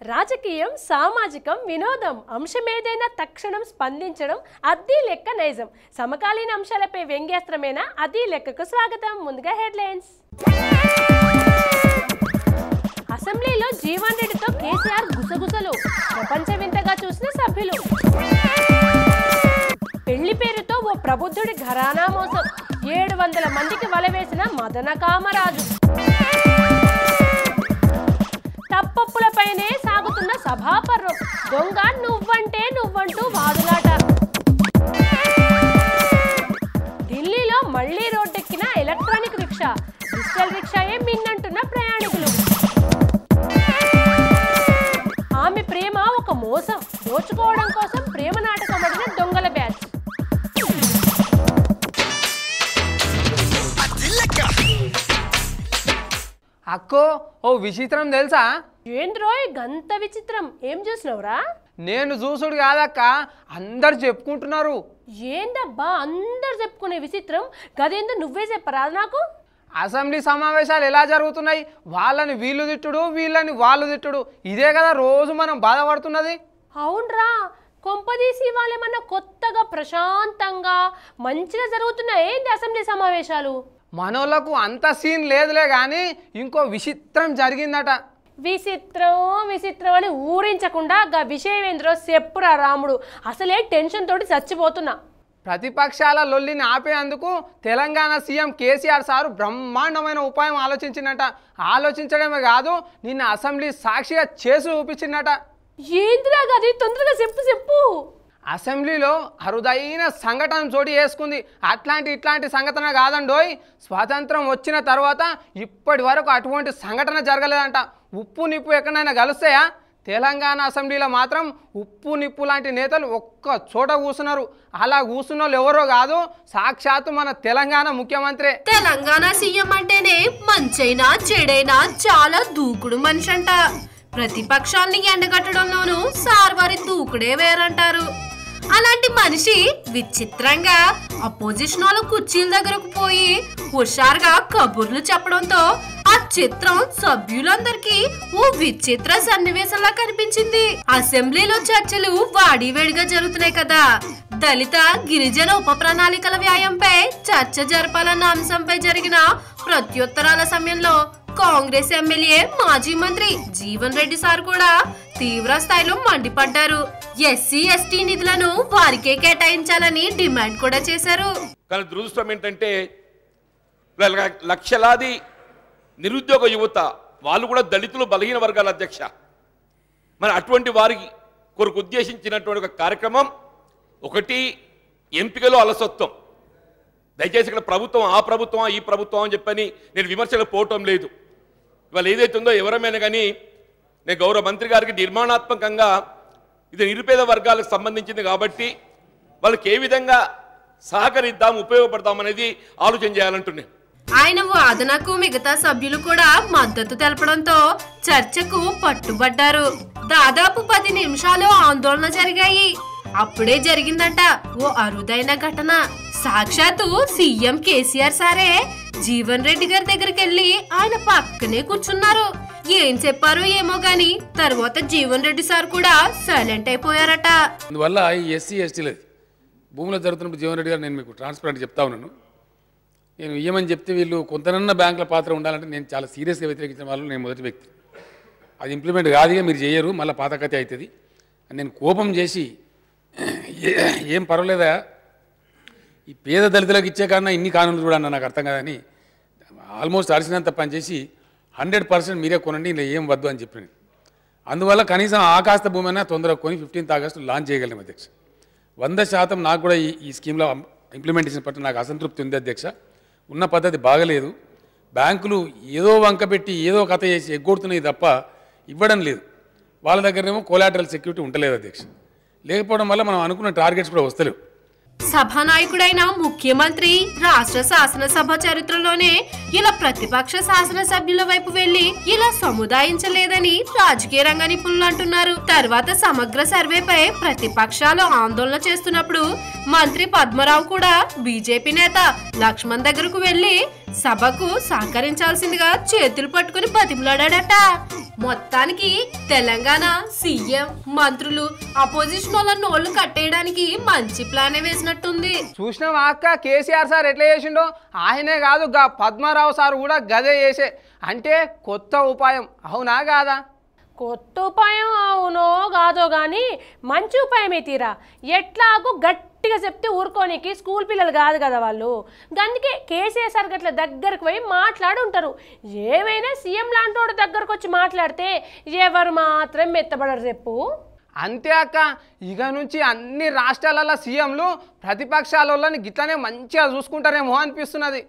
రాజకీయం, సామాజికం, వినోదం అంశమేదైనా తక్షణం స్పందించడం అద్దీ లెక్క నైజం. సమకాలీన అంశాలపై వ్యంగ్యాస్త్రమైన అద్దీ లెక్కకు స్వాగతం. ముందుగా హెడ్లైన్స్. అసెంబ్లీలో జీవన్ రెడ్డితో కేసీఆర్ గుసగుసలు, ప్రపంచ వింతగా చూసిన సభ్యులు. పెళ్లి పేరుతో ఓ ప్రబుద్ధుడి ఘరానా మోసం, 700 మందికి వలవేసిన మదన కామరాజు. తప్పప్పులపైనే సాగుతున్న సభాపర్వం, దొంగ నువ్వంటే నువ్వంటూ వాదులాట. ఢిల్లీలో మళ్లీ రోడ్డెక్కిన ఎలక్ట్రానిక్ రిక్షా, డిజిటల్ రిక్షాయే మిన్నంటున్న ప్రయాణికులు. ఆమె ప్రేమ ఒక మోసం, దోచుకోవడం కోసం ప్రేమ నాటకమడిన దొంగల బ్యాచ్. అక్కో ఓ విచిత్రం తెలుసా? ఏంద్రోయ్ గంత విచిత్రం, ఏం చూసినవురా? నేను చూసుడు కాదక్క, అందరు చెప్పుకుంటున్నారు. ఏందబ్బా అందరు చెప్పుకునే విచిత్రం? గదేందో నువ్వే చెప్పరా నాకు. అసెంబ్లీ సమావేశాలు ఎలా జరుగుతున్నాయి, వాళ్ళని వీళ్ళు తిట్టుడు, వీళ్ళని వాళ్ళు తిట్టుడు, ఇదే కదా రోజు మనం బాధపడుతున్నది. అవునరా, కొంపదీసి వాళ్ళేమన్నా కొత్తగా ప్రశాంతంగా మంచిగా జరుగుతున్నాయి ఏంది అసెంబ్లీ సమావేశాలు? మనోళ్లకు అంత సీన్ లేదులే కానీ ఇంకో విచిత్రం జరిగిందట. విచిత్రం విచిత్రం అని ఊరించకుండా గా విషయం ఏంద్రో చెప్పురా రాముడు. అసలే టెన్షన్ తోటి చచ్చిపోతున్నా. ప్రతిపక్షాల లొల్లిని ఆపేందుకు తెలంగాణ సీఎం కేసీఆర్ సారు బ్రహ్మాండమైన ఉపాయం ఆలోచించినట. ఆలోచించడమే కాదు, నిన్న అసెంబ్లీ సాక్షిగా చేసి చూపించినట. ఏంద్రా గది, తొందరగా చెప్పు. అసెంబ్లీలో అరుదైన సంఘటన చోటు చేసుకుంది. ఇట్లాంటి సంఘటన కాదండోయ్, స్వాతంత్రం వచ్చిన తర్వాత ఇప్పటి వరకు అటువంటి సంఘటన జరగలేదంట. ఉప్పు నిప్పు ఎక్కడైనా కలుస్తాయా? తెలంగాణ అసెంబ్లీలో మాత్రం ఉప్పు నిప్పు లాంటి నేతలు ఒక్క చోట కూర్చున్నారు. అలా కూర్చున్న వాళ్ళు ఎవరో కాదు, సాక్షాత్తు మన తెలంగాణ ముఖ్యమంత్రి. తెలంగాణ సీఎం అంటేనే మంచైనా చెడైనా చాలా దూకుడు మనిషి అంట. ప్రతిపక్షాన్ని ఎండగట్టడంలోనూ సార్ వారి దూకుడే వేరంటారు. అలాంటి మనిషి విచిత్రంగా అపోజిషన్ వాళ్ళ కుర్చీల దగ్గరకు పోయి హుషారుగా కబుర్లు చెప్పడంతో ఆ చిత్రం సభ్యులందరికీ ఓ విచిత్ర సన్నివేశంలా కనిపించింది. అసెంబ్లీలో చర్చలు వాడివేడిగా జరుగుతున్నాయి కదా. దళిత గిరిజన ఉప ప్రణాళికల వ్యాయంపై చర్చ జరపాలన్న అంశంపై జరిగిన ప్రత్యుత్తరాల సమయంలో కాంగ్రెస్ ఎమ్మెల్యే మాజీ మంత్రి జీవన్ రెడ్డి సార్ కూడా తీవ్ర స్థాయిలో మండిపడ్డారు. ఎస్సీ ఎస్టీ నిధులను వారికే కేటాయించాలని డిమాండ్ కూడా చేశారు. కానీ దురదృష్టం ఏంటంటే లక్షలాది నిరుద్యోగ యువత, వాళ్ళు కూడా దళితులు, బలహీన వర్గాల అధ్యక్ష. మరి అటువంటి వారికి కొరకు ఉద్దేశించినటువంటి ఒక కార్యక్రమం ఒకటి, ఎంపికలో అలసత్వం. దయచేసి ఇక్కడ ప్రభుత్వం ఆ ప్రభుత్వం ఈ ప్రభుత్వం అని చెప్పని నేను విమర్శలు పోవటం లేదు. ఇవాళ ఏదైతే ఉందో ఎవరమైనా కానీ నేను గౌరవ మంత్రి గారికి నిర్మాణాత్మకంగా ఇది నిరుపేద వర్గాలకు సంబంధించింది కాబట్టి వాళ్ళకి ఏ విధంగా సహకరిద్దాం, ఉపయోగపడతాం అనేది ఆలోచన చేయాలంటున్నాను. ఆయన వాదనకు మిగతా సభ్యులు కూడా మద్దతు తెలపడంతో చర్చకు పట్టుబడ్డారు. దాదాపు 10 నిమిషాలు ఆందోళన జరిగాయి. అప్పుడే జరిగిందట ఓ అరుదైన ఘటన. సాక్షాత్తు సీఎం కేసీఆర్ సారే జీవన్ రెడ్డి గారి దగ్గరికి వెళ్ళి ఆయన పక్కనే కూర్చున్నారు. ఏం చెప్పారో ఏమో గాని తర్వాత జీవన్ రెడ్డి సార్ కూడా సైలెంట్ అయిపోయారట. అందువల్ల ఈ ఎస్సీ ఎస్టీలది భూములో జరుగుతున్నప్పుడు జీవన్ రెడ్డి గారు నేను మీకు ట్రాన్స్పరెంట్ చెప్తా ఉన్నాను. నేను ఇయ్యమని చెప్తే వీళ్ళు కొంతనన్నా బ్యాంకుల పాత్ర ఉండాలంటే నేను చాలా సీరియస్గా వ్యతిరేకించిన వాళ్ళు నేను మొదటి వ్యక్తి. అది ఇంప్లిమెంట్ కాదుగా, మీరు చేయరు, మళ్ళీ పాత కథ అవుతుంది అని నేను కోపం చేసి ఏం పర్వాలేదా ఈ పేద దళితులకు ఇచ్చే కన్నా ఇన్ని కానులు చూడన్నా నాకు అర్థం కాదని ఆల్మోస్ట్ అరిసినంత పనిచేసి 100% మీరే కొనండి, ఇలా ఏం వద్దు అని చెప్పాను. అందువల్ల కనీసం ఆకాస్త భూమి అయినా తొందరగా కొని 15th ఆగస్టు లాంచ్ చేయగలం అధ్యక్ష. 100% నాకు కూడా ఈ స్కీమ్లో ఇంప్లిమెంటేషన్ పట్ల నాకు అసంతృప్తి ఉంది అధ్యక్ష. ఉన్న పద్ధతి బాగలేదు. బ్యాంకులు ఏదో వంక పెట్టి ఏదో కథ చేసి ఎగ్గొడుతున్నాయి తప్ప ఇవ్వడం లేదు. వాళ్ళ దగ్గరేమో కోలాటరల్ సెక్యూరిటీ ఉండలేదు అధ్యక్ష. లేకపోవడం వల్ల మనం అనుకున్న టార్గెట్స్ కూడా వస్తలేవు. సభానాయకుడైన ముఖ్యమంత్రి రాష్ట్ర శాసనసభ చరిత్రలోనే ఇలా ప్రతిపక్ష శాసనసభ్యుల వైపు వెళ్లి ఇలా సముదాయించలేదని రాజకీయ రంగ నిపుణులు అంటున్నారు. తర్వాత సమగ్ర సర్వేపై ప్రతిపక్షాలు ఆందోళన చేస్తున్నప్పుడు మంత్రి పద్మరావు కూడా బీజేపీ నేత లక్ష్మణ్ దగ్గరకు వెళ్లి సభకు సహకరించాల్సిందిగా చేతులు పట్టుకుని బతిమలాడాడట. మొత్తానికి తెలంగాణ సీఎం మంత్రులు అపోజిషన్ వాళ్ళ నోళ్లు కట్టేయడానికి మంచి ప్లానే వేసినట్టుంది. చూసినావా అక్క కేసీఆర్ సార్ ఎట్లా చేసిండో? ఆయనే కాదు గా పద్మారావు సార్ కూడా గదే చేసే. అంటే కొత్త ఉపాయం అవునా కాదా? కొత్త ఉపాయం అవునో కాదో కానీ మంచి ఉపాయమే తీరా. ఎట్లాగూ గట్టిగా చెప్తే ఊరుకోనికి స్కూల్ పిల్లలు కాదు కదా వాళ్ళు. అందుకే కేసీఆర్ సార్ గట్ల దగ్గరకు పోయి మాట్లాడుంటారు. ఏమైనా సీఎం లాంటి వాడు దగ్గరకు వచ్చి మాట్లాడితే ఎవరు మాత్రం మెత్తబడరు చెప్పు. అంతే అక్క, ఇక నుంచి అన్ని రాష్ట్రాలలో సీఎంలు ప్రతిపక్షాలని గిట్లనే మంచిగా చూసుకుంటారేమో అనిపిస్తున్నది.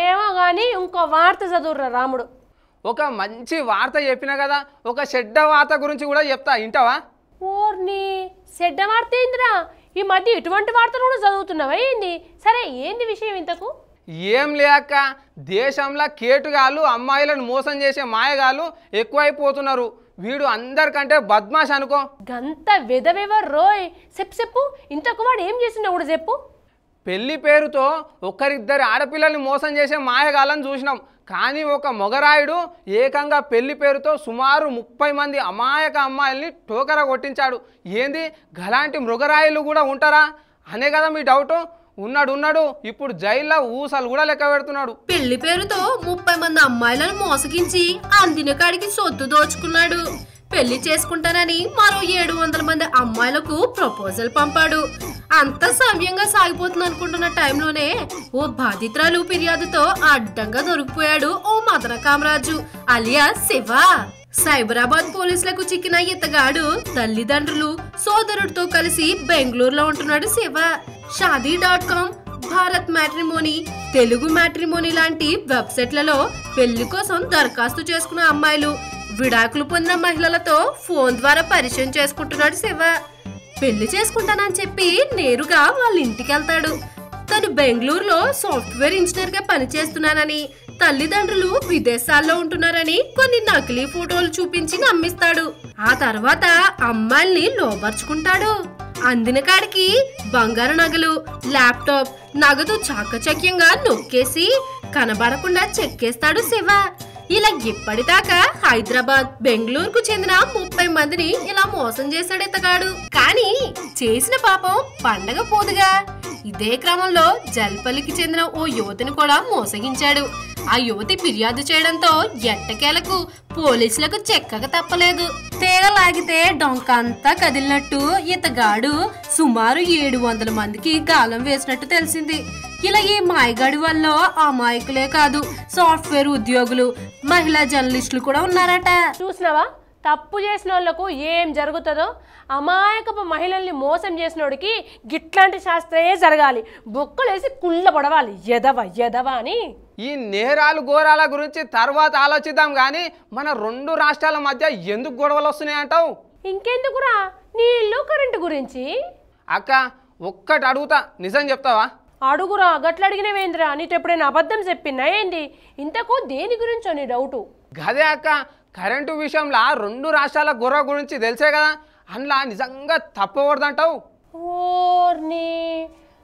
ఏమో కానీ ఇంకో వార్త చదువుర్రా రాముడు. ఒక మంచి వార్త చెప్పినా కదా, ఒక చెడ్డ వార్త గురించి కూడా చెప్తా, వింటావా? ఓర్ని చెడ్డ వార్త ఏందిరా? ఈ మధ్య ఇటువంటి వార్తలు కూడా చదువుతున్నావా ఏంది? సరే ఏంది విషయం ఇంతకు? ఏం లేక దేశంలో కేటుగాళ్ళు అమ్మాయిలను మోసం చేసే మాయగాళ్ళు ఎక్కువైపోతున్నారు. వీడు అందరికంటే బద్మాష్ అనుకో. గంత వెదవెవరు రోయ్? చెప్పు ఇంతకు వాడు ఏం చేసినా కూడా చెప్పు. పెళ్లి పేరుతో ఒక్కరిద్దరి ఆడపిల్లల్ని మోసం చేసే మాయగాళ్ళని చూసినాం. కానీ ఒక మొగరాయుడు ఏకంగా పెళ్లి పేరుతో సుమారు 30 మంది అమాయక అమ్మాయిల్ని టోకర కొట్టించాడు. ఏంది గలాంటి మృగరాయులు కూడా ఉంటారా అనే కదా మీ డౌటు? ఉన్నాడు ఇప్పుడు జైల్లో ఊసలు కూడా లెక్క పెడుతున్నాడు. పెళ్లి పేరుతో 30 మంది అమ్మాయిలను మోసగించి అందిన కాడికి సొత్తు దోచుకున్నాడు. పెళ్లి చేసుకుంటానని మరో 700 మంది అమ్మాయిలకు ప్రపోజల్ పంపాడు. అంత సవ్యంగా సాగిపోతుంది అనుకుంటున్న టైంలోనే ఓ బాధితురాలు ఫిర్యాదుతో అడ్డంగా దొరికిపోయాడు ఓ మదన కామరాజు అలియా శివ. సైబరాబాద్ పోలీసులకు చిక్కిన ఇతగాడు తల్లిదండ్రులు సోదరుడితో కలిసి బెంగళూరులో ఉంటున్నాడు శివ. షాదీ.com, భారత్ మ్యాట్రిమోనీ, తెలుగు మ్యాట్రిమోనీ లాంటి వెబ్సైట్లలో పెళ్లి కోసం దరఖాస్తు చేసుకున్న అమ్మాయిలు, విడాకులు పొందిన మహిళలతో ఫోన్ ద్వారా పరిచయం చేసుకుంటున్నాడు శివ. పెళ్లి చేసుకుంటానని చెప్పి నేరుగా వాళ్ళ ఇంటికి వెళ్తాడు. తను బెంగళూరులో సాఫ్ట్వేర్ ఇంజనీర్ గా పనిచేస్తున్నానని, తల్లిదండ్రులు విదేశాల్లో ఉంటున్నారని కొన్ని నకిలీ ఫోటోలు చూపించి నమ్మిస్తాడు. ఆ తర్వాత అమ్మాయిల్ని లోబర్చుకుంటాడు. అందిన కాడికి బంగారు నగలు, ల్యాప్టాప్, నగదు చాకచక్యంగా నొక్కేసి కనబడకుండా చెక్కేస్తాడు శివ. ఇలా ఇప్పటిదాకా హైదరాబాద్, బెంగళూరుకు చెందిన 30 మందిని ఇలా మోసం చేశాడు ఇతగాడు. కానీ చేసిన పాపం పండగ పోదుగా. ఇదే క్రమంలో జల్పల్లికి చెందిన ఓ యువతిని కూడా మోసగించాడు. ఆ యువతి ఫిర్యాదు చేయడంతో ఎట్టకేలకు పోలీసులకు చెక్కగా తప్పలేదు. తీగలాగితే డొంకంతా కదిలినట్టు ఇతగాడు సుమారు 700 మందికి గాలం వేసినట్టు తెలిసింది. ఇలా ఈ మాయగాడి వల్ల అమాయకులే కాదు, సాఫ్ట్వేర్ ఉద్యోగులు, మహిళా జర్నలిస్టులు కూడా ఉన్నారట. చూసినావా తప్పు చేసిన వాళ్ళకు ఏం జరుగుతుందో? అమాయకపు మహిళల్ని మోసం చేసినోడికి గిట్లాంటి శాస్త్రమే జరగాలి. బొక్కలేసి కుళ్ళ పడవాలి ఎదవ అని. ఈ నేరాలు ఘోరాల గురించి తర్వాత ఆలోచిద్దాం కానీ మన 2 రాష్ట్రాల మధ్య ఎందుకు గొడవలు వస్తున్నాయి అంటావు? ఇంకెందుకురా నీళ్ళు కరెంటు గురించి. అక్క ఒక్కటి అడుగుతా, నిజం చెప్తావా? అడుగురా, గట్ల అడిగినవేంద్రా? నీతో ఎప్పుడైనా అబద్ధం చెప్పినా ఏంది? ఇంతకు దేని గురించో నీ డౌటు? గదే అక్క, కరెంటు విషయంలో 2 రాష్ట్రాల గొడవ గురించి తెలిసే కదా, అందులో నిజంగా తప్పకూడదంటావు? ఓర్ని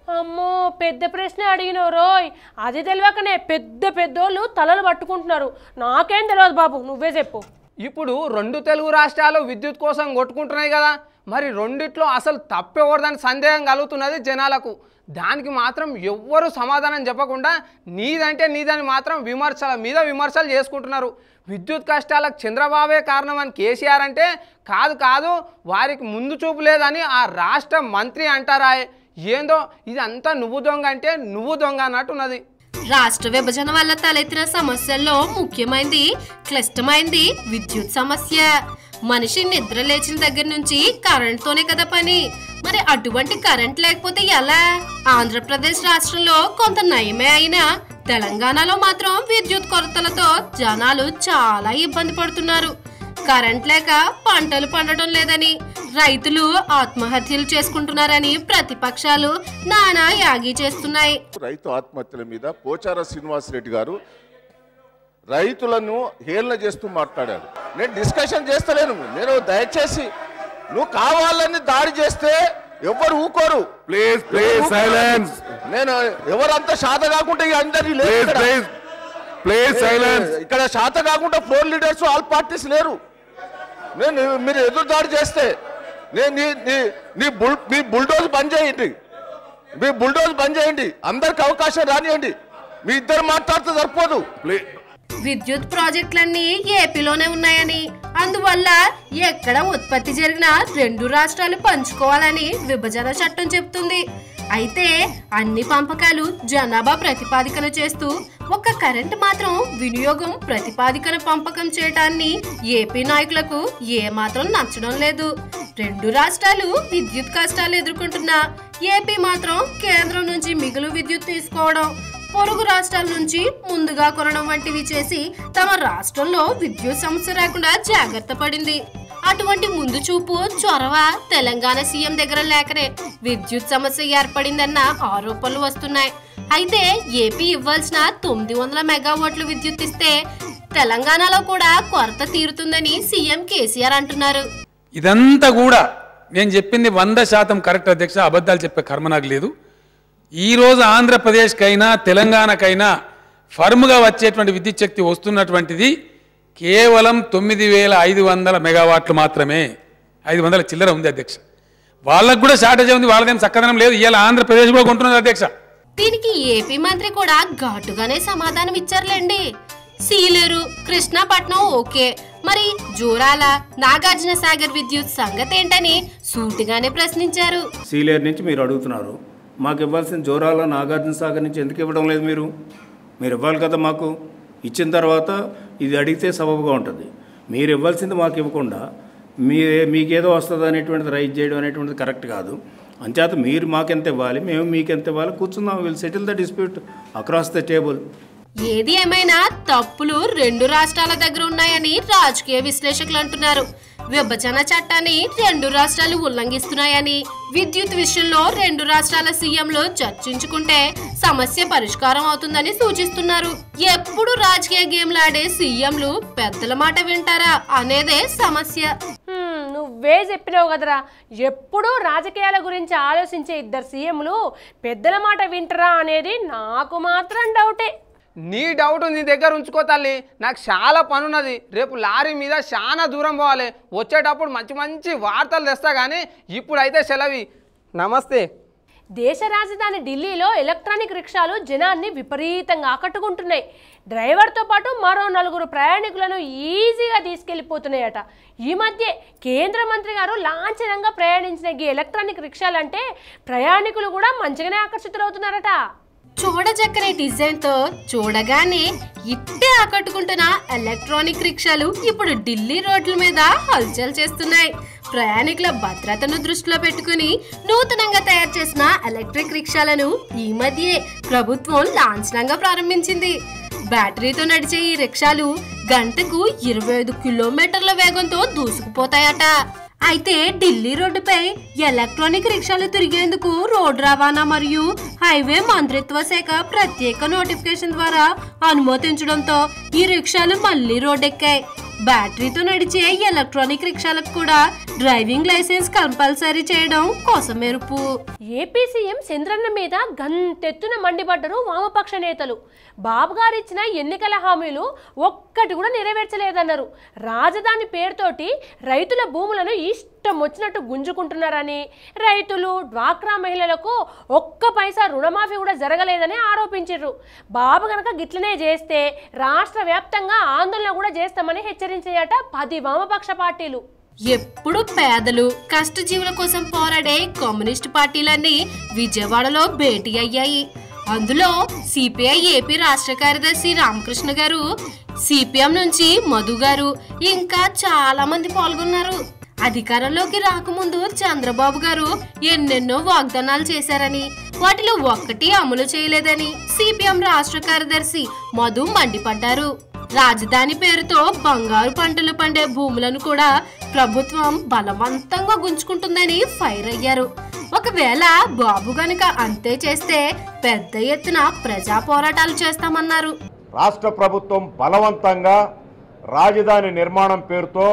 అమ్మో, పెద్ద ప్రశ్న అడిగినావు రోయ్. అది తెలియకనే పెద్దోళ్ళు తలలు పట్టుకుంటున్నారు. నాకేం తెలియదు బాబు, నువ్వే చెప్పు. ఇప్పుడు 2 తెలుగు రాష్ట్రాలు విద్యుత్ కోసం కొట్టుకుంటున్నాయి కదా, మరి రెండిట్లో అసలు తప్పకూడదని సందేహం కలుగుతున్నది జనాలకు. దానికి మాత్రం ఎవ్వరు సమాధానం చెప్పకుండా నీదంటే నీదని మాత్రం విమర్శల మీద విమర్శలు చేసుకుంటున్నారు. విద్యుత్ కష్టాలకు చంద్రబాబే కారణం అని కేసీఆర్ అంటే, కాదు వారికి ముందు చూపు లేదని ఆ రాష్ట్ర మంత్రి అంటారా? ఏందో ఇదంతా నువ్వు దొంగ అంటే నువ్వు దొంగ అన్నట్టున్నది. రాష్ట్ర విభజన వల్ల తలెత్తిన సమస్యల్లో ముఖ్యమైనది, క్లిష్టమైంది విద్యుత్ సమస్య. మనిషి నిద్ర లేచిన దగ్గర నుంచి కరెంట్తోనే కదా పని. మరి అటువంటి కరెంట్ లేకపోతే ఎలా? ఆంధ్రప్రదేశ్ రాష్ట్రంలో కొంత నయమే అయినా తెలంగాణలో మాత్రం విద్యుత్ కొరతలతో జనాలు చాలా ఇబ్బంది పడుతున్నారు. కరెంట్ లేక పంటలు పండడం లేదని, రైతులు ఆత్మహత్యలు చేసుకుంటున్నారని ప్రతిపక్షాలు నానా యాగి చేస్తున్నాయి. రైతు ఆత్మహత్యల మీద పోచార శ్రీనివాసరెడ్డి గారు రైతులను హేళన చేస్తూ మాట్లాడారు. నేను డిస్కషన్ చేస్తలేను. నేను దయచేసి నువ్వు కావాలని దాడి చేస్తే ఎవరు ఊకోరు. Please please silence. నేను ఎవరంతా శాత కాకుండా అందరి ప్లీజ్ సైలెన్స్. ఇక్కడ శాత కాకుండా ఫ్లోర్ లీడర్స్ ఆల్ పార్టీస్ లేరు. నేను మీరు ఎదురుదాడి చేస్తే నేను మీ బుల్డోజ్ బంద్ చేయండి, మీ బుల్డోజ్ బంద్ చేయండి, అందరికి అవకాశం రానియండి. మీ ఇద్దరు మాట్లాడితే సరిపోదు. విద్యుత్ ప్రాజెక్టులన్నీ ఏపీలోనే ఉన్నాయని, అందువల్ల ఎక్కడ ఉత్పత్తి జరిగినా 2 రాష్ట్రాలు పంచుకోవాలని విభజన చట్టం చెప్తుంది. అయితే అన్ని పంపకాలు జనాభా ప్రతిపాదికన చేస్తూ ఒక్క కరెంట్ మాత్రం వినియోగం ప్రతిపాదికన పంపకం చేయటాన్ని ఏపీ నాయకులకు ఏమాత్రం నచ్చడం లేదు. 2 రాష్ట్రాలు విద్యుత్ కష్టాలు ఎదుర్కొంటున్నా ఏపీ మాత్రం కేంద్రం నుంచి మిగులు విద్యుత్ తీసుకోవడం, పొరుగు రాష్ట్రాల నుంచి ముందుగా కొనడం వంటివి చేసి తమ రాష్ట్రంలో విద్యుత్ సమస్య రాకుండా జాగ్రత్త పడింది. అటువంటి ముందు చూపు చొరవ తెలంగాణ సీఎం దగ్గర లేకనే విద్యుత్ సమస్య ఏర్పడిందన్న ఆరోపణలు వస్తున్నాయి. అయితే ఏపీ ఇవ్వాల్సిన 900 మెగావాట్లు విద్యుత్ ఇస్తే తెలంగాణలో కూడా కొరత తీరుతుందని సీఎం కేసీఆర్ అంటున్నారు. ఇదంతా కూడా నేను చెప్పింది 100% కరెక్ట్ అధ్యక్ష. అబద్ధాలు చెప్పే కర్మ నాకు లేదు. ఈరోజు ఆంధ్రప్రదేశ్కైనా తెలంగాణకైనా ఫర్మ్గా వచ్చేటువంటి విద్యుత్ శక్తి వస్తున్నటువంటిది కేవలం 9500 మెగావాట్లు మాత్రమే. 500 చిల్లర ఉంది అధ్యక్ష. వాళ్ళకు కూడా షార్టేజ్ ఉంది, వాళ్ళదేం చక్కదనం లేదు. ఇవాళ ఆంధ్రప్రదేశ్ కూడా కొంటున్నది అధ్యక్ష. దీనికి ఏపీ మంత్రి కూడా ఘాటుగానే సమాధానం ఇచ్చారులేండి. సీలేరు, కృష్ణాపట్నం ఓకే, మరి జోరాల, నాగార్జున సాగర్ విద్యుత్ సంగతి ఏంటని సూటిగానే ప్రశ్నించారు. సీలేరు నుంచి మీరు అడుగుతున్నారు, మాకు ఇవ్వాల్సిన జోరాల, నాగార్జున సాగర్ నుంచి ఎందుకు ఇవ్వడం లేదు? మీరు ఇవ్వాలి కదా. మాకు ఇచ్చిన తర్వాత ఇది అడిగితే సబబుగా ఉంటుంది. మీరు ఇవ్వాల్సింది మాకు ఇవ్వకుండా మీకేదో వస్తుంది అనేటువంటిది రైజ్ చేయడం అనేటువంటిది కరెక్ట్ కాదు. అంచేత మీరు మాకెంత ఇవ్వాలి, మేము మీకెంత ఇవ్వాలి, కూర్చుందాం, will settle the dispute across the table. ఏది ఏమైనా తప్పులు 2 రాష్ట్రాల దగ్గర ఉన్నాయని రాజకీయ విశ్లేషకులు అంటున్నారు. విభజన చట్టాన్ని 2 రాష్ట్రాలు ఉల్లంఘిస్తున్నాయని, విద్యుత్ విషయంలో 2 రాష్ట్రాల సీఎంలు చర్చించుకుంటే సమస్య పరిష్కారం అవుతుందని సూచిస్తున్నారు. ఎప్పుడు రాజకీయ గేమ్లాడే సీఎంలు పెద్దల మాట వింటారా అనేదే సమస్య. నువ్వే చెప్పినావు కదరా, ఎప్పుడూ రాజకీయాల గురించి ఆలోచించే 2 సీఎంలు పెద్దల మాట వింటరా అనేది నాకు మాత్రం డౌటే. నీ డౌట్ నీ దగ్గర ఉంచుకో తల్లి, నాకు చాలా పనున్నది. రేపు లారీ మీద చాలా దూరం పోవాలి, వచ్చేటప్పుడు మంచి మంచి వార్తలు తెస్తా. కానీ ఇప్పుడైతే సెలవి. నమస్తే. దేశ రాజధాని ఢిల్లీలో ఎలక్ట్రానిక్ రిక్షాలు జనాన్ని విపరీతంగా ఆకట్టుకుంటున్నాయి. డ్రైవర్తో పాటు మరో 4 ప్రయాణికులను ఈజీగా తీసుకెళ్లిపోతున్నాయట. ఈ మధ్య కేంద్ర మంత్రి గారు లాంఛనంగా ప్రయాణించిన ఈ ఎలక్ట్రానిక్ రిక్షాలంటే ప్రయాణికులు కూడా మంచిగానే ఆకర్షితులవుతున్నారట. చూడచక్కని డిజైన్ తో చూడగానే ఇట్టే ఆకట్టుకుంటున్న ఎలక్ట్రానిక్ రిక్షాలు ఇప్పుడు ఢిల్లీ రోడ్ల మీద హల్చల్ చేస్తున్నాయి. ప్రయాణికుల భద్రతను దృష్టిలో పెట్టుకుని నూతనంగా తయారు చేసిన ఎలక్ట్రిక్ రిక్షాలను ఈ మధ్యే ప్రభుత్వం లాంఛనంగా ప్రారంభించింది. బ్యాటరీతో నడిచే ఈ రిక్షాలు గంటకు 25 కిలోమీటర్ల వేగంతో దూసుకుపోతాయట. అయితే ఢిల్లీ రోడ్డుపై ఎలక్ట్రానిక్ రిక్షాలు తిరిగేందుకు రోడ్డు రవాణా మరియు హైవే మంత్రిత్వ శాఖ ప్రత్యేక నోటిఫికేషన్ ద్వారా అనుమతించడంతో ఈ రిక్షాలు మళ్లీ రోడ్డెక్కాయి. బ్యాటరీతో నడిచే ఎలక్ట్రానిక్ రిక్షాలకు కూడా డ్రైవింగ్ లైసెన్స్ కంపల్సరీ చేయడం కోసమెరుపు. ఏపీ సీఎం చంద్రన్న మీద గంతెత్తున మండిపడ్డరు వామపక్ష నేతలు. బాబు గారు ఇచ్చిన ఎన్నికల హామీలు ఒక్కటి కూడా నెరవేర్చలేదన్నారు. రాజధాని పేరుతోటి రైతుల భూములను ఇష్టం వచ్చినట్టు గుంజుకుంటున్నారని, రైతులు, డ్వాక్రా మహిళలకు ఒక్క పైసా రుణమాఫీ కూడా జరగలేదని ఆరోపించారు. బాబు గనక గిట్లనే చేస్తే రాష్ట్ర వ్యాప్తంగా ఆందోళన కూడా చేస్తామని హెచ్చరించాయట 10 వామపక్ష పార్టీలు. ఎప్పుడు పేదలు, కష్టజీవుల కోసం పోరాడే కమ్యూనిస్టు పార్టీలన్నీ విజయవాడలో భేటీ అయ్యాయి. అందులో సిపిఐ ఏపీ రాష్ట్ర కార్యదర్శి రామకృష్ణ గారు, సిపిఎం నుంచి మధు గారు ఇంకా చాలా మంది పాల్గొన్నారు. అధికారంలోకి రాకముందు చంద్రబాబు గారు ఎన్నెన్నో వాగ్దానాలు చేశారని, వాటిలో ఒక్కటి అమలు చేయలేదని సిపిఎం రాష్ట్ర కార్యదర్శి మధు మండిపడ్డారు. రాజధాని పేరుతో బంగారు పంటలు పండే భూములను కూడా ప్రభుత్వం బలవంతంగా గుంజుకుంటుందని ఫైర్ అయ్యారు. ఒకవేళ బాబు గనుక అంతే చేస్తే పెద్ద ఎత్తున ప్రజా పోరాటాలు చేస్తామన్నారు. రాష్ట్ర ప్రభుత్వం బలవంతంగా రాజధాని నిర్మాణం పేరుతో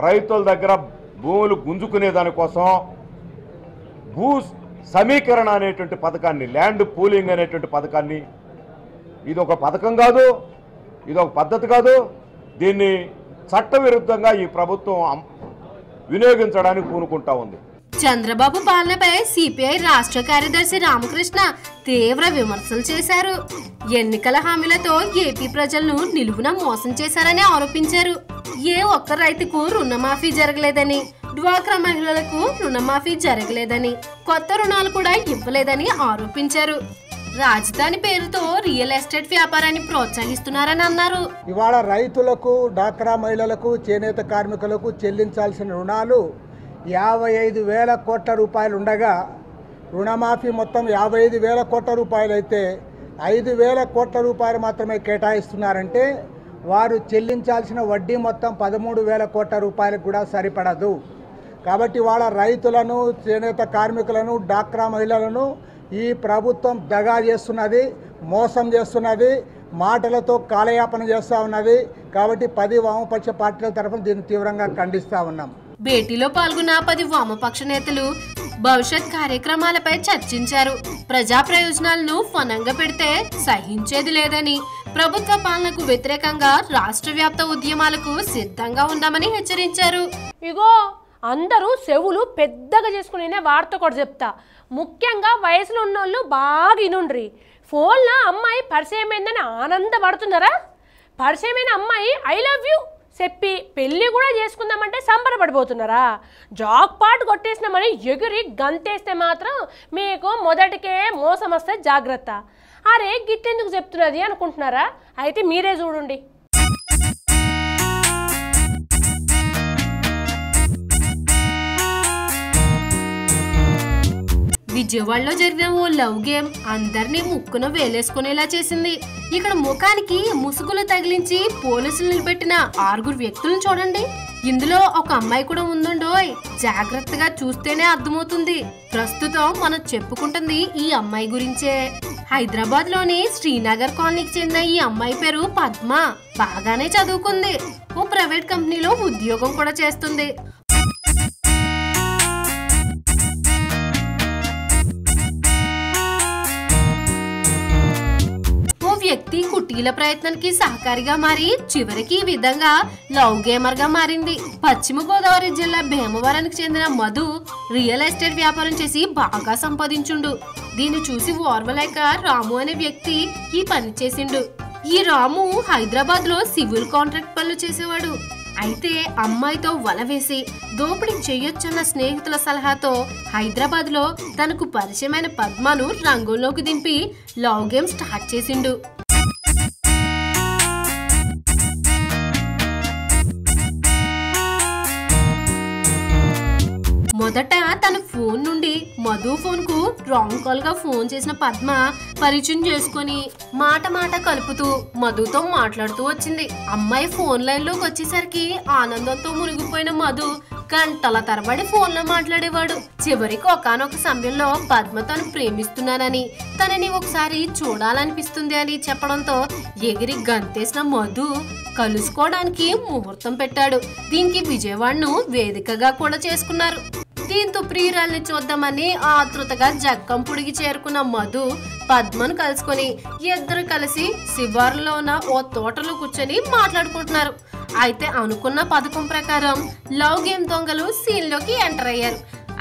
రైతుల దగ్గర భూములు గుంజుకునే దానికోసం భూ సమీకరణ అనేటువంటి పథకాన్ని, ల్యాండ్ పూలింగ్ అనేటువంటి పథకాన్ని, ఇది ఒక పథకం కాదు, ఇది ఒక పద్ధతి కాదు, దీన్ని చట్టవిరుద్ధంగా ఈ ప్రభుత్వం వినియోగించడానికి పూనుకుంటా ఉంది. చంద్రబాబు పాలనపై సిపిఐ రాష్ట్ర కార్యదర్శి రామకృష్ణ తీవ్ర విమర్శలు చేశారు. ఎన్నికల హామీలతో ఏపీ ప్రజలను నిలువున మోసం చేశారని ఆరోపించారు. ఏ ఒక్క రైతుకు రుణమాఫీ జరగలేదని, డ్వాక్రా మహిళలకు రుణమాఫీ జరగలేదని, కొత్త రుణాలు కూడా ఇవ్వలేదని ఆరోపించారు. రాజధాని పేరుతో రియల్ ఎస్టేట్ వ్యాపారాన్ని ప్రోత్సహిస్తున్నారని అన్నారు. ఇవాళ రైతులకు, డ్వాక్రా మహిళలకు, చేనేత కార్మికులకు చెల్లించాల్సిన రుణాలు 55,000 కోట్ల రూపాయలు ఉండగా రుణమాఫీ మొత్తం 55,000 కోట్ల రూపాయలు అయితే 5,000 కోట్ల రూపాయలు మాత్రమే కేటాయిస్తున్నారంటే వారు చెల్లించాల్సిన వడ్డీ మొత్తం 13,000 కోట్ల రూపాయలకు కూడా సరిపడదు. కాబట్టి వాళ్ళ రైతులను, చేనేత కార్మికులను, డ్వాక్రా మహిళలను ఈ ప్రభుత్వం దగా చేస్తున్నది, మోసం చేస్తున్నది, మాటలతో కాలయాపన చేస్తూ ఉన్నది. కాబట్టి 10 వామపక్ష పార్టీల తరఫున దీన్ని తీవ్రంగా ఖండిస్తూ ఉన్నాం. భేటీలో పాల్గొన్న 10 వామపక్ష నేతలు భవిష్యత్ కార్యక్రమాలపై చర్చించారు. ప్రజా ప్రయోజనాలను ఫనంగా పెడితే సహించేది లేదని, ప్రభుత్వ పాలనకు వ్యతిరేకంగా రాష్ట్ర వ్యాప్త ఉద్యమాలకు సిద్ధంగా ఉన్నామని హెచ్చరించారు. ఇగో అందరూ చెవులు పెద్దగా చేసుకునే వార్త కూడా చెప్తా. ముఖ్యంగా వయసులో ఉన్నోళ్ళు బాగా ఇనుండ్రి. ఫోన్లో అమ్మాయి పరిచయమైందని ఆనందపడుతున్నారా? పరిచయమైన అమ్మాయి ఐ లవ్ యూ చెప్పి పెళ్ళి కూడా చేసుకుందామంటే సంబరపడిపోతున్నారా? జాక్ పాట్ కొట్టేసినామని ఎగిరి గంతేస్తే మాత్రం మీకు మొదటికే మోసం వస్తే జాగ్రత్త. అరే గిట్టెందుకు చెప్తున్నది అనుకుంటున్నారా? అయితే మీరే చూడండి. విజయవాడలో జరిగిన ఓ లవ్ గేమ్ అందరినీ ముక్కున వేలేసుకునేలా చేసింది. ఇక్కడ ముఖానికి ముసుగులు తగిలించి పోలీసులు నిలబెట్టిన 6 వ్యక్తులను చూడండి. ఇందులో ఒక అమ్మాయి కూడా ఉందండోయ్. జాగ్రత్తగా చూస్తేనే అర్థమవుతుంది. ప్రస్తుతం మనం చెప్పుకుంటుంది ఈ అమ్మాయి గురించే. హైదరాబాద్ లోని శ్రీనగర్ కాలనీకి చెందిన ఈ అమ్మాయి పేరు పద్మ. బాగానే చదువుకుంది. ఓ ప్రైవేట్ కంపెనీలో ఉద్యోగం కూడా చేస్తుంది. వ్యక్తి కుటీల ప్రయత్నానికి సహకారిగా మారి చివరికి ఈ విధంగా లవ్ గేమర్ గా మారింది. పశ్చిమ గోదావరి జిల్లా భీమవరానికి చెందిన మధు రియల్ ఎస్టేట్ వ్యాపారం చేసి బాగా సంపాదించుండు. దీన్ని చూసి ఓర్వలేక రాము అనే వ్యక్తి ఈ పని చేసిండు. ఈ రాము హైదరాబాద్ లో సివిల్ కాంట్రాక్ట్ పనులు చేసేవాడు. అయితే అమ్మాయితో వల వేసి దోపిడీ చేయొచ్చన్న స్నేహితుల సలహాతో హైదరాబాద్ లో తనకు పరిచయమైన పద్మను రంగంలోకి దింపి లవ్ గేమ్ స్టార్ట్ చేసిండు. మొదట తన ఫోన్ నుండి మధు ఫోన్ కు రాంగ్ కాల్ గా ఫోన్ చేసిన పద్మ పరిచయం చేసుకుని మాట కలుపుతూ మధుతో మాట్లాడుతూ వచ్చింది. అమ్మాయి ఫోన్ లైన్ లోకి వచ్చేసరికి ఆనందంతో మునిగిపోయిన మధు గంటల తరబడి ఫోన్ లో మాట్లాడేవాడు. చివరికి ఒకానొక సమయంలో పద్మ తను ప్రేమిస్తున్నానని, తనని ఒకసారి చూడాలనిపిస్తుంది అని చెప్పడంతో ఎగిరి గంతేసిన మధు కలుసుకోవడానికి ముహూర్తం పెట్టాడు. దీనికి విజయవాడను వేదికగా కూడా చేసుకున్నారు. దీంతో ప్రియురాల్ని చూద్దామని ఆతృతగా జక్కంపుడికి చేరుకున్న మధు పద్మను కలుసుకొని ఇద్దరు కలిసి శివారులో ఉన్న ఓ తోటలో కూర్చొని మాట్లాడుకుంటున్నారు. అయితే అనుకున్న పథకం ప్రకారం లవ్ గేమ్ దొంగలు సీన్ లోకి ఎంటర్ అయ్యారు.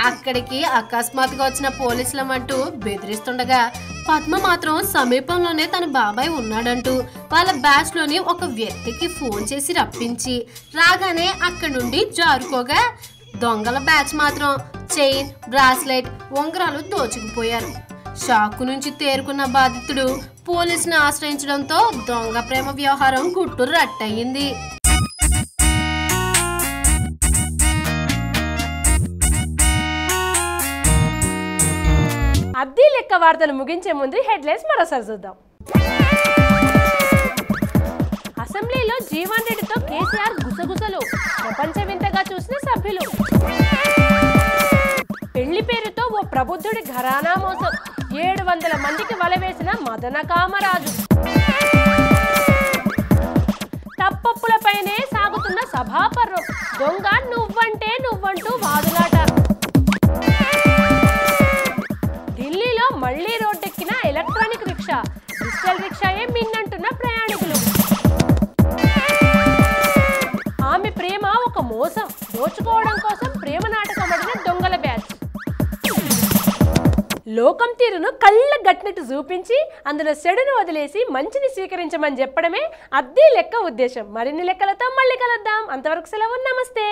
అక్కడికి అకస్మాత్తుగా వచ్చిన పోలీసులమంటూ బెదిరిస్తుండగా పద్మ మాత్రం సమీపంలోనే తన బాబాయ్ ఉన్నాడంటూ వాళ్ళ బ్యాచ్ లోని ఒక వ్యక్తికి ఫోన్ చేసి రప్పించి రాగానే అక్కడి నుండి జారుకోగా దొంగల బ్యాచ్ మాత్రం చైన్, బ్రాస్లెట్, ఉంగరాలు దోచుకుపోయారు. షాకు నుంచి తేరుకున్న బాధితుడు పోలీసును ఆశ్రయించడంతో దొంగ ప్రేమ వ్యవహారం గుట్టు రట్టయింది. అద్దీ లెక్క వార్తలు ముగించే ముందు హెడ్లైన్స్ మరోసారి చూద్దాం. అసెంబ్లీలో జీవన్ రెడ్డితో కేసీఆర్ గుసగుసలు, ప్రపంచ వింతగా చూసిన సభ్యులు. పెళ్లి పేరుతో ఓ ప్రబుద్ధుడి ఘరానా మోసం, 700 మందికి వలవేసిన మదన కామరాజు. తప్పప్పులపైనే సాగుతున్న సభాపర్వం, దొంగ నువ్వంటే నువ్వంటూ వాదులాట. మోసం దోచుకోవడం కోసం ప్రేమ నాటకం ఆడిన దొంగల బ్యాచ్. లోకం తీరును కళ్ళ గట్టినట్టు చూపించి అందులో చెడును వదిలేసి మంచిని స్వీకరించమని చెప్పడమే అద్దీ లెక్క ఉద్దేశం. మరిన్ని లెక్కలతో మళ్ళీ కలుద్దాం. అంతవరకు సెలవు. నమస్తే.